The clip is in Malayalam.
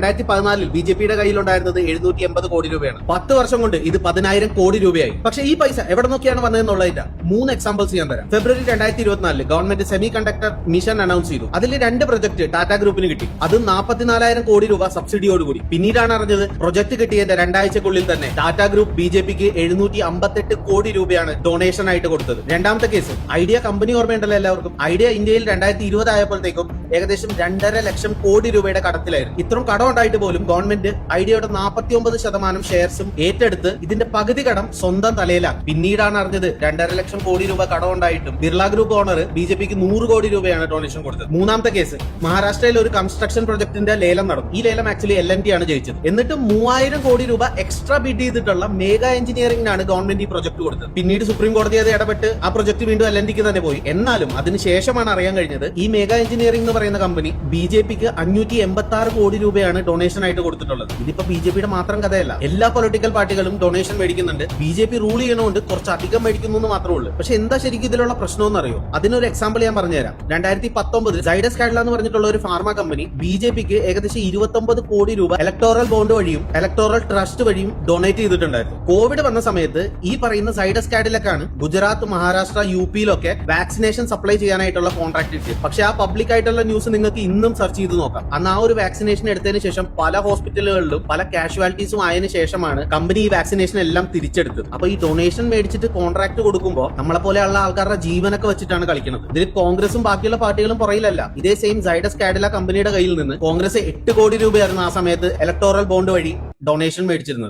2014 ബിജെപിയുടെ കയ്യിലുണ്ടായിരുന്നത് 780 കോടി രൂപയാണ്. 10 വർഷം കൊണ്ട് ഇത് 10,000 കോടി രൂപയായി. പക്ഷേ ഈ പൈസ എവിടെ നോക്കിയാണ് വന്നതെന്നുള്ളതിന്റെ 3 എക്സാമ്പിൾസ് ഞാൻ തരാം. ഫെബ്രുവരി 2024 government semi conductor mission announce ചെയ്തു. അതിൽ 2 പ്രൊജക്ട് ടാറ്റ ഗ്രൂപ്പിന് കിട്ടി. അത് 44,000 കോടി രൂപ സബ്സിഡിയോടുകൂടി. പിന്നീടാണ് അറിഞ്ഞത് പ്രൊജക്ട് കിട്ടിയതിന്റെ 2 ആഴ്ചക്കുള്ളിൽ തന്നെ ടാറ്റ ഗ്രൂപ്പ് ബിജെപിക്ക് 758 കോടി രൂപയാണ് ഡൊണേഷൻ ആയിട്ട് കൊടുത്തത്. രണ്ടാമത്തെ കേസ് ഐഡിയ കമ്പനി ഓർമ്മയുണ്ടല്ലോ എല്ലാവർക്കും. ഐഡിയ ഇന്ത്യയിൽ 2020 ആയപ്പോഴത്തേക്കും ഏകദേശം 2.5 ലക്ഷം കോടി രൂപയുടെ കടത്തിലായിരുന്നു. ഇത്രയും കടം ഉണ്ടായിട്ട് പോലും ഗവൺമെന്റ് ഐഡിയയുടെ 49% ഷെയർസും ഏറ്റെടുത്ത് ഇതിന്റെ പകുതി കടം സ്വന്തം തലയിലാക്കി. പിന്നീടാണ് അറിഞ്ഞത് 2.5 ലക്ഷം കോടി രൂപ കടം ഉണ്ടായിട്ടും ബിർള ഗ്രൂപ്പ് ഓണർ ബിജെപിക്ക് 100 കോടി രൂപയാണ് ഡൊണേഷൻ കൊടുത്തത്. മൂന്നാമത്തെ കേസ് മഹാരാഷ്ട്രയിൽ ഒരു കൺസ്ട്രക്ഷൻ പ്രൊജക്ടിന്റെ ലേലം നടന്നു. ഈ ലേലം ആക്ച്വലി LNT ആണ് ജയിച്ചത്. എന്നിട്ട് 3000 കോടി രൂപ എക്സ്ട്രാ ബിഡ് ചെയ്തിട്ടുള്ള മേഗാ എഞ്ചിനീയറിംഗിനാണ് ഗവൺമെന്റ് ഈ പ്രൊജക്ട് കൊടുത്തത്. പിന്നീട് സുപ്രീം കോടതി അത് ഇടപെട്ട് ആ പ്രൊജക്ട് വീണ്ടും LNTക്ക് തന്നെ പോയി. എന്നാലും അതിനുശേഷമാണ് അറിയാൻ കഴിഞ്ഞത് ഈ മേഗാ എഞ്ചിനീയറിംഗ് എന്ന് പറയുന്ന കമ്പനി ബിജെപിക്ക് 586 കോടി രൂപയാണ് ഡൊണേഷൻ ആയിട്ട് കൊടുത്തിട്ടുള്ളത്. ഇതിപ്പോ ബിജെപിയുടെ മാത്രം കഥയല്ല. എല്ലാ പൊളിറ്റിക്കൽ പാർട്ടികളും ഡൊണേഷൻ മേടിക്കുന്നുണ്ട്. ബിജെപി റൂൾ ചെയ്യണോണ്ട് കുറച്ച് അധികം മേടിക്കുന്നു എന്ന് മാത്രമേ ഉള്ളൂ. പക്ഷെ എന്താ ശരിക്കും ഇതിലുള്ള പ്രശ്നം എന്നറിയോ? അതിനൊരു എക്സാമ്പിൾ ഞാൻ പറഞ്ഞുതരാം. 2019 സൈഡസ് കാഡില എന്ന് പറഞ്ഞിട്ടുള്ള ഒരു ഫാർമ കമ്പനി ബിജെപിക്ക് ഏകദേശം 29 കോടി രൂപ ഇലക്ടോറൽ ബോണ്ട് വഴിയും ഇലക്ടോറൽ ട്രസ്റ്റ് വഴിയും ഡൊണേറ്റ് ചെയ്തിട്ടുണ്ടായിരുന്നു. കോവിഡ് വന്ന സമയത്ത് ഈ പറയുന്ന സൈഡസ് കാഡിലക്കാണ് ഗുജറാത്ത്, മഹാരാഷ്ട്ര, UPയിലൊക്കെ വാക്സിനേഷൻ സപ്ലൈ ചെയ്യാനായിട്ടുള്ള കോൺട്രാക്ട് കിട്ടിയത്. പക്ഷെ ആ പബ്ലിക് ആയിട്ടുള്ള ന്യൂസ് നിങ്ങൾക്ക് ഇന്നും സെർച്ച് ചെയ്ത് നോക്കാം. അന്ന് ആ ഒരു വാക്സിനേഷൻ എടുത്തതിന് ശേഷം പല ഹോസ്പിറ്റലുകളിലും പല കാഷ്വാലിറ്റീസും ആയതിനു ശേഷമാണ് കമ്പനി ഈ വാക്സിനേഷൻ എല്ലാം തിരിച്ചെടുത്തത്. അപ്പൊ ഈ ഡൊണേഷൻ മേടിച്ചിട്ട് കോൺട്രാക്ട് കൊടുക്കുമ്പോൾ നമ്മളെ പോലെയുള്ള ആൾക്കാരുടെ ജീവനൊക്കെ വെച്ചിട്ടാണ് കളിക്കുന്നത്. ഇതിൽ കോൺഗ്രസും ബാക്കിയുള്ള പാർട്ടികളും പുറയിലല്ല. ഇതേ സെയിം സൈഡസ് കാഡില കമ്പനിയുടെ കയ്യിൽ നിന്ന് കോൺഗ്രസ് 8 കോടി രൂപയായിരുന്നു ആ സമയത്ത് ഇലക്ടോറൽ ബോണ്ട് വഴി ഡൊണേഷൻ മേടിച്ചിരുന്നത്.